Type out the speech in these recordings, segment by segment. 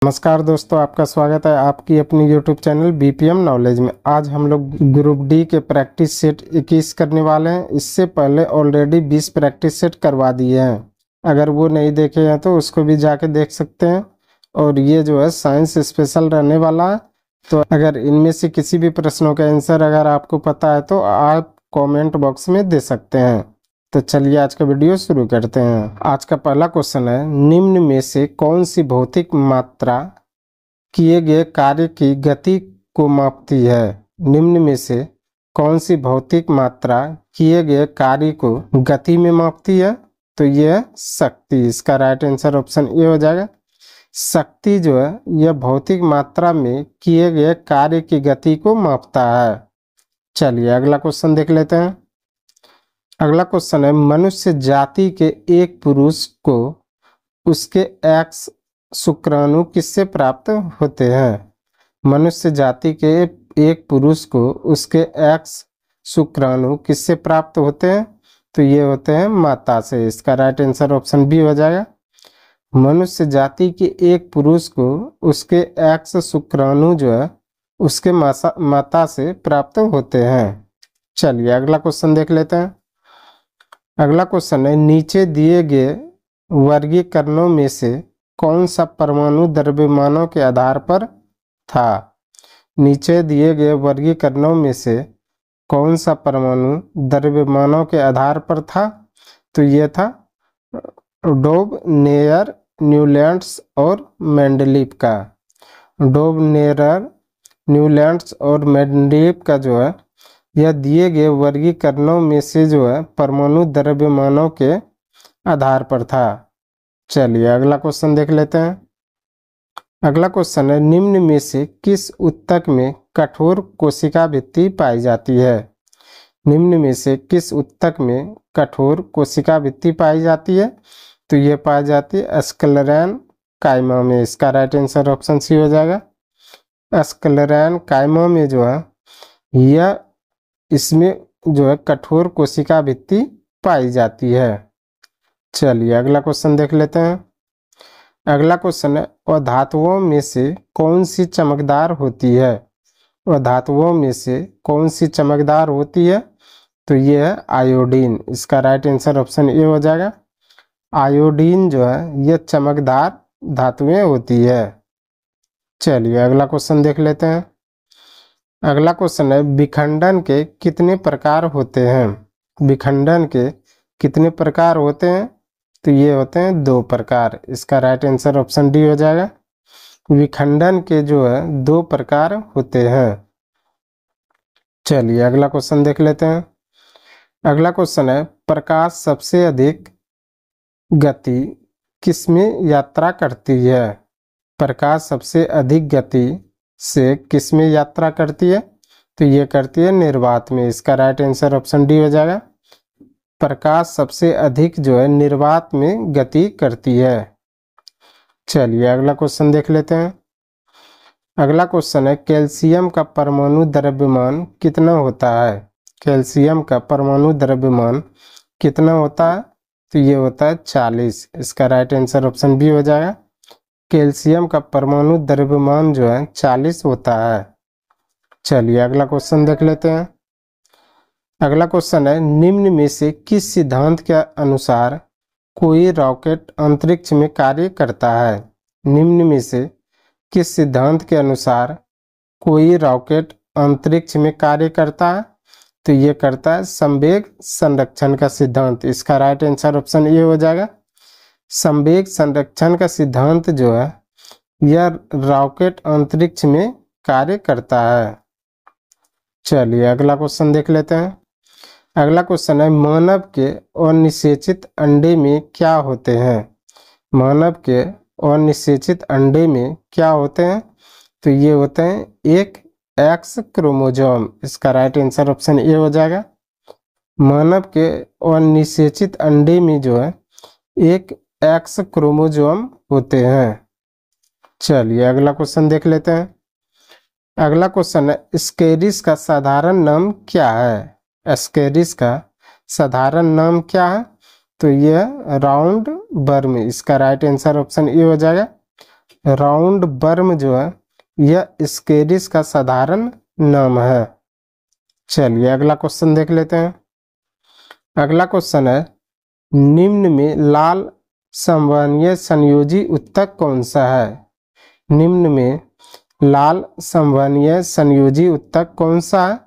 नमस्कार दोस्तों, आपका स्वागत है आपकी अपनी YouTube चैनल बीपीएम नॉलेज में। आज हम लोग ग्रुप डी के प्रैक्टिस सेट 21 करने वाले हैं। इससे पहले ऑलरेडी 20 प्रैक्टिस सेट करवा दिए हैं। अगर वो नहीं देखे हैं तो उसको भी जाके देख सकते हैं। और ये जो है साइंस स्पेशल रहने वाला है। तो अगर इनमें से किसी भी प्रश्नों का आंसर अगर आपको पता है तो आप कॉमेंट बॉक्स में दे सकते हैं। तो चलिए आज का वीडियो शुरू करते हैं। आज का पहला क्वेश्चन है, निम्न में से कौन सी भौतिक मात्रा किए गए कार्य की गति को मापती है? निम्न में से कौन सी भौतिक मात्रा किए गए कार्य को गति में मापती है? तो यह शक्ति। इसका राइट आंसर ऑप्शन ए हो जाएगा। शक्ति जो है यह भौतिक मात्रा में किए गए कार्य की गति को मापता है। चलिए अगला क्वेश्चन देख लेते हैं। अगला क्वेश्चन है, मनुष्य जाति के एक पुरुष को उसके एक्स शुक्राणु किससे प्राप्त होते हैं? मनुष्य जाति के एक पुरुष को उसके एक्स शुक्राणु किससे प्राप्त होते हैं? तो ये होते हैं माता से। इसका राइट आंसर ऑप्शन बी हो जाएगा। मनुष्य जाति के एक पुरुष को उसके एक्स शुक्राणु जो है उसके माता से प्राप्त होते हैं। चलिए अगला क्वेश्चन देख लेते हैं। अगला क्वेश्चन है, नीचे दिए गए वर्गीकरणों में से कौन सा परमाणु द्रव्यमानों के आधार पर था? नीचे दिए गए वर्गीकरणों में से कौन सा परमाणु द्रव्यमानों के आधार पर था? तो ये था डोब, नेयर, न्यूलैंड्स और मेंडलीव का। डोब, नेयर, न्यूलैंड्स और मेंडलीव का जो है यह दिए गए वर्गीकरणों में से जो है परमाणु द्रव्यमानों के आधार पर था। चलिए अगला क्वेश्चन देख लेते हैं। अगला क्वेश्चन है, निम्न में से किस ऊतक में कठोर कोशिका भित्ति पाई जाती है? निम्न में से किस ऊतक में कठोर कोशिका भित्ति पाई जाती है? तो ये पाई जाती है स्क्लेरन कायमा में। इसका राइट आंसर ऑप्शन सी हो जाएगा। स्क्लेरन कायमा में जो है यह इसमें जो है कठोर कोशिका भित्ति पाई जाती है। चलिए अगला क्वेश्चन देख लेते हैं। अगला क्वेश्चन है, अधातुओं में से कौन सी चमकदार होती है? अधातुओं में से कौन सी चमकदार होती है? तो ये है आयोडीन। इसका राइट आंसर ऑप्शन ए हो जाएगा। आयोडीन जो है यह चमकदार धातुएं होती है। चलिए अगला क्वेश्चन देख लेते हैं। अगला क्वेश्चन है, विखंडन के कितने प्रकार होते हैं? विखंडन के कितने प्रकार होते हैं? तो ये होते हैं 2 प्रकार। इसका राइट आंसर ऑप्शन डी हो जाएगा। विखंडन के जो है 2 प्रकार होते हैं। चलिए अगला क्वेश्चन देख लेते हैं। अगला क्वेश्चन है, प्रकाश सबसे अधिक गति किसमें यात्रा करती है? प्रकाश सबसे अधिक गति से किसमें यात्रा करती है? तो ये करती है निर्वात में। इसका राइट आंसर ऑप्शन डी हो जाएगा। प्रकाश सबसे अधिक जो है निर्वात में गति करती है। चलिए अगला क्वेश्चन देख लेते हैं। अगला क्वेश्चन है, कैल्शियम का परमाणु द्रव्यमान कितना होता है? कैल्शियम का परमाणु द्रव्यमान कितना होता है? तो ये होता है 40। इसका राइट आंसर ऑप्शन बी हो जाएगा। कैल्शियम का परमाणु द्रव्यमान जो है 40 होता है। चलिए अगला क्वेश्चन देख लेते हैं। अगला क्वेश्चन है, निम्न में से किस सिद्धांत के अनुसार कोई रॉकेट अंतरिक्ष में कार्य करता है? निम्न में से किस सिद्धांत के अनुसार कोई रॉकेट अंतरिक्ष में कार्य करता है? तो ये करता है संवेग संरक्षण का सिद्धांत। इसका राइट आंसर ऑप्शन ए हो जाएगा। संवेग संरक्षण का सिद्धांत जो है यह रॉकेट अंतरिक्ष में कार्य करता है। चलिए अगला क्वेश्चन देख लेते हैं। अगला क्वेश्चन है, मानव के अनिषेचित अंडे में क्या होते हैं? मानव के अनिषेचित अंडे में क्या होते हैं? तो ये होते हैं एक एक्स क्रोमोसोम। इसका राइट आंसर ऑप्शन ए हो जाएगा। मानव के अनिषेचित अंडे में जो है एक एक्स क्रोमोसोम होते हैं। चलिए अगला क्वेश्चन देख लेते हैं। अगला क्वेश्चन है, स्केरिस का साधारण नाम क्या है? स्केरिस का साधारण नाम क्या है? तो यह राउंड वर्म। इसका राइट आंसर ऑप्शन ए हो जाएगा। राउंड वर्म जो है यह स्केरिस का साधारण नाम है। चलिए अगला क्वेश्चन देख लेते हैं। अगला क्वेश्चन है, निम्न में लाल संवहनीय संयोजी उत्तक कौन सा है? निम्न में लाल संवहनीय संयोजी उत्तक कौन सा है?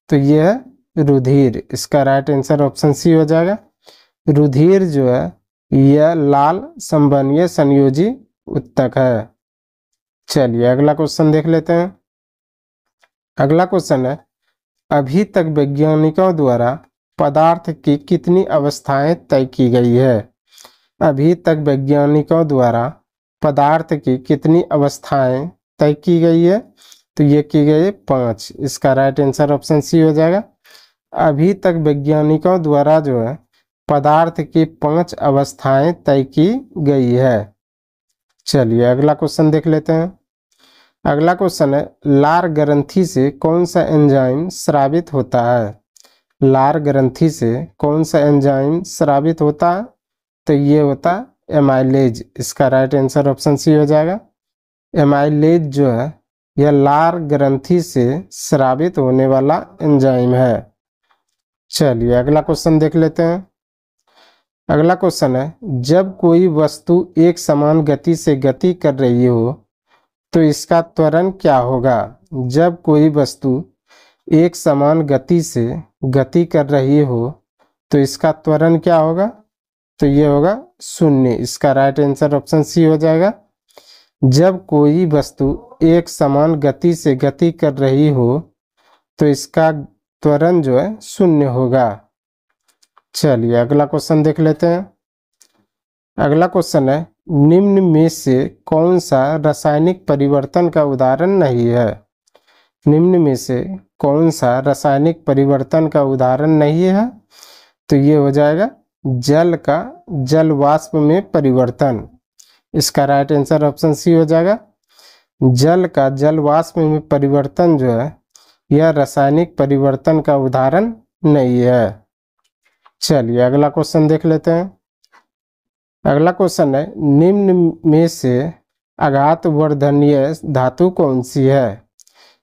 तो यह है रुधिर। इसका राइट आंसर ऑप्शन सी हो जाएगा। रुधिर जो है यह लाल संवहनीय संयोजी उत्तक है। चलिए अगला क्वेश्चन देख लेते हैं। अगला क्वेश्चन है, अभी तक वैज्ञानिकों द्वारा पदार्थ की कितनी अवस्थाएं तय की गई है? अभी तक वैज्ञानिकों द्वारा पदार्थ की कितनी अवस्थाएं तय की गई है? तो ये की गई है 5। इसका राइट आंसर ऑप्शन सी हो जाएगा। अभी तक वैज्ञानिकों द्वारा जो है पदार्थ की 5 अवस्थाएं तय की गई है। चलिए अगला क्वेश्चन देख लेते हैं। अगला क्वेश्चन है, लार ग्रंथि से कौन सा एंजाइम स्रावित होता है? लार ग्रंथि से कौन सा एंजाइम स्रावित होता है? तो ये होता है एमाइलेज। इसका राइट आंसर ऑप्शन सी हो जाएगा। एमाइलेज जो है यह लार ग्रंथि से स्रावित होने वाला एंजाइम है। चलिए अगला क्वेश्चन देख लेते हैं। अगला क्वेश्चन है, जब कोई वस्तु एक समान गति से गति कर रही हो तो इसका त्वरण क्या होगा? जब कोई वस्तु एक समान गति से गति कर रही हो तो इसका त्वरण क्या होगा? तो ये होगा 0। इसका राइट आंसर ऑप्शन सी हो जाएगा। जब कोई वस्तु एक समान गति से गति कर रही हो तो इसका त्वरण जो है 0 होगा। चलिए अगला क्वेश्चन देख लेते हैं। अगला क्वेश्चन है, निम्न में से कौन सा रासायनिक परिवर्तन का उदाहरण नहीं है? निम्न में से कौन सा रासायनिक परिवर्तन का उदाहरण नहीं है? तो ये हो जाएगा जल का जल वाष्प में परिवर्तन। इसका राइट आंसर ऑप्शन सी हो जाएगा। जल का जल वाष्प में परिवर्तन जो है यह रासायनिक परिवर्तन का उदाहरण नहीं है। चलिए अगला क्वेश्चन देख लेते हैं। अगला क्वेश्चन है, निम्न में से आघातवर्धनीय धातु कौन सी है?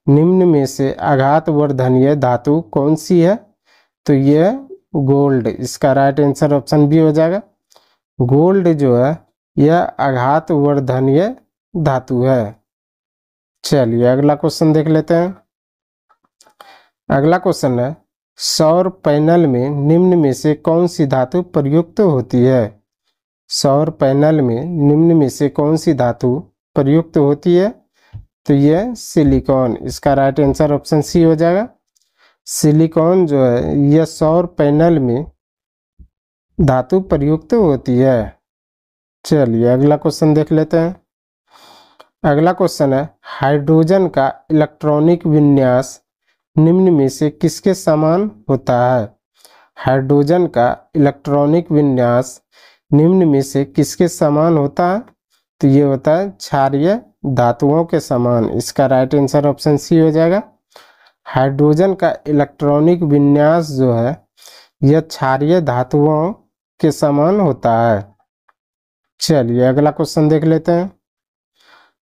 निम्न में से आघातवर्धनीय धातु कौन सी है? तो यह गोल्ड। इसका राइट आंसर ऑप्शन बी हो जाएगा। गोल्ड जो है यह आघातवर्धनीय धातु है। चलिए अगला क्वेश्चन देख लेते हैं। अगला क्वेश्चन है, सौर पैनल में निम्न में से कौन सी धातु प्रयुक्त होती है? सौर पैनल में निम्न में से कौन सी धातु प्रयुक्त होती है? तो यह सिलिकॉन। इसका राइट आंसर ऑप्शन सी हो जाएगा। सिलिकॉन जो है यह सौर पैनल में धातु प्रयुक्त होती है। चलिए अगला क्वेश्चन देख लेते हैं। अगला क्वेश्चन है, हाइड्रोजन का इलेक्ट्रॉनिक विन्यास निम्न में से किसके समान होता है? हाइड्रोजन का इलेक्ट्रॉनिक विन्यास निम्न में से किसके समान होता है? तो ये होता है क्षारीय धातुओं के समान। इसका राइट आंसर ऑप्शन सी हो जाएगा। हाइड्रोजन का इलेक्ट्रॉनिक विन्यास जो है यह क्षारीय धातुओं के समान होता है। चलिए अगला क्वेश्चन देख लेते हैं।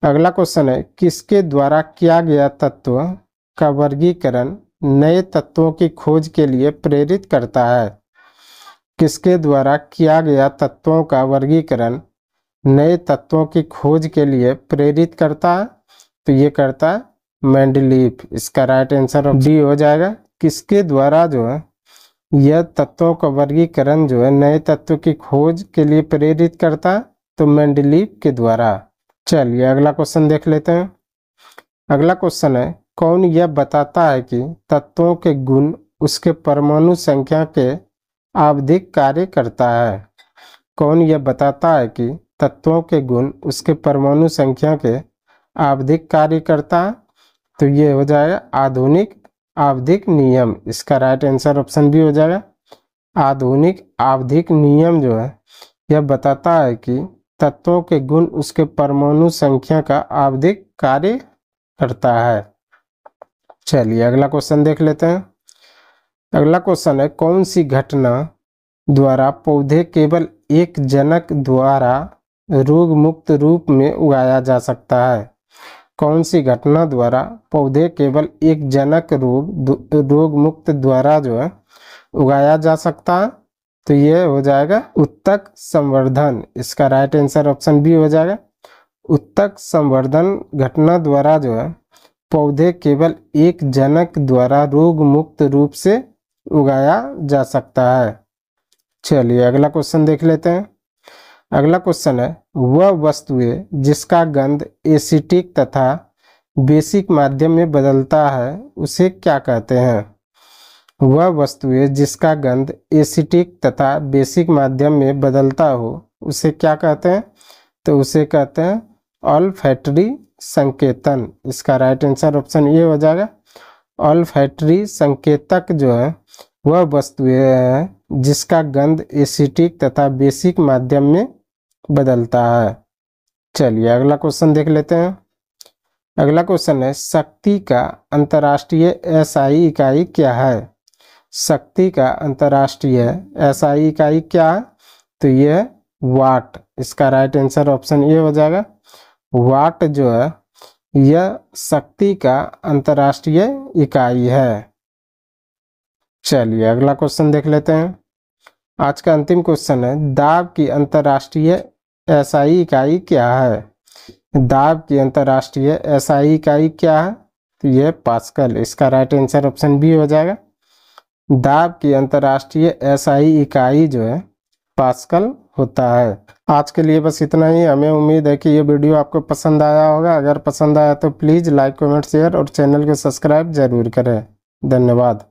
अगला क्वेश्चन है, किसके द्वारा किया गया तत्व का वर्गीकरण नए तत्वों की खोज के लिए प्रेरित करता है? किसके द्वारा किया गया तत्वों का वर्गीकरण नए तत्वों की खोज के लिए प्रेरित करता है? तो ये करता है मेंडलीफ। इसका राइट आंसर डी हो जाएगा। किसके द्वारा जो है यह तत्वों का वर्गीकरण जो है नए तत्व की खोज के लिए प्रेरित करता है? तो मेंडलीफ के द्वारा। चलिए अगला क्वेश्चन देख लेते हैं। अगला क्वेश्चन है, कौन यह बताता है कि तत्वों के गुण उसके परमाणु संख्या के आवधिक कार्य करता है? कौन यह बताता है कि तत्वों के गुण उसके परमाणु संख्या के आवधिक कार्य करता है? तो ये हो जाएगा आधुनिक आवधिक नियम। इसका राइट आंसर ऑप्शन बी हो जाएगा। आधुनिक आवधिक नियम जो है यह बताता है कि तत्वों के गुण उसके परमाणु संख्या का आवधिक कार्य करता है। चलिए अगला क्वेश्चन देख लेते हैं। अगला क्वेश्चन है, कौन सी घटना द्वारा पौधे केवल एक जनक द्वारा रोग मुक्त रूप में उगाया जा सकता है? कौन सी घटना द्वारा पौधे केवल एक जनक रोग मुक्त द्वारा जो है उगाया जा सकता है? तो ये हो जाएगा उत्तक संवर्धन। इसका राइट आंसर ऑप्शन बी हो जाएगा। उत्तक संवर्धन घटना द्वारा जो है पौधे केवल एक जनक द्वारा रोग मुक्त रूप से उगाया जा सकता है। चलिए अगला क्वेश्चन देख लेते हैं। अगला क्वेश्चन है, वह वस्तुएं जिसका गंध एसिटिक तथा बेसिक माध्यम में बदलता है उसे क्या कहते हैं? वह वस्तुएं जिसका गंध एसिटिक तथा बेसिक माध्यम में बदलता हो उसे क्या कहते हैं? तो उसे कहते हैं ऑल्फैक्टरी संकेतन। इसका राइट आंसर ऑप्शन ए हो जाएगा। ऑल्फैक्टरी संकेतक जो है वह वस्तुएं हैं जिसका गंध एसिटिक तथा बेसिक माध्यम में बदलता है। चलिए अगला क्वेश्चन देख लेते हैं। अगला क्वेश्चन है, शक्ति का अंतर्राष्ट्रीय एसआई इकाई क्या है? शक्ति का अंतर्राष्ट्रीय एसआई इकाई क्या है? तो ये है वाट। इसका राइट आंसर ऑप्शन ए हो जाएगा। वाट जो है यह शक्ति का अंतर्राष्ट्रीय इकाई है। चलिए अगला क्वेश्चन देख लेते हैं। आज का अंतिम क्वेश्चन है, दाब की अंतर्राष्ट्रीय एसआई इकाई क्या है? दाब की अंतर्राष्ट्रीय एसआई इकाई क्या है? तो यह पास्कल। इसका राइट आंसर ऑप्शन बी हो जाएगा। दाब की अंतर्राष्ट्रीय एसआई इकाई जो है पास्कल होता है। आज के लिए बस इतना ही। हमें उम्मीद है कि ये वीडियो आपको पसंद आया होगा। अगर पसंद आया तो प्लीज़ लाइक, कमेंट, शेयर और चैनल को सब्सक्राइब जरूर करें। धन्यवाद।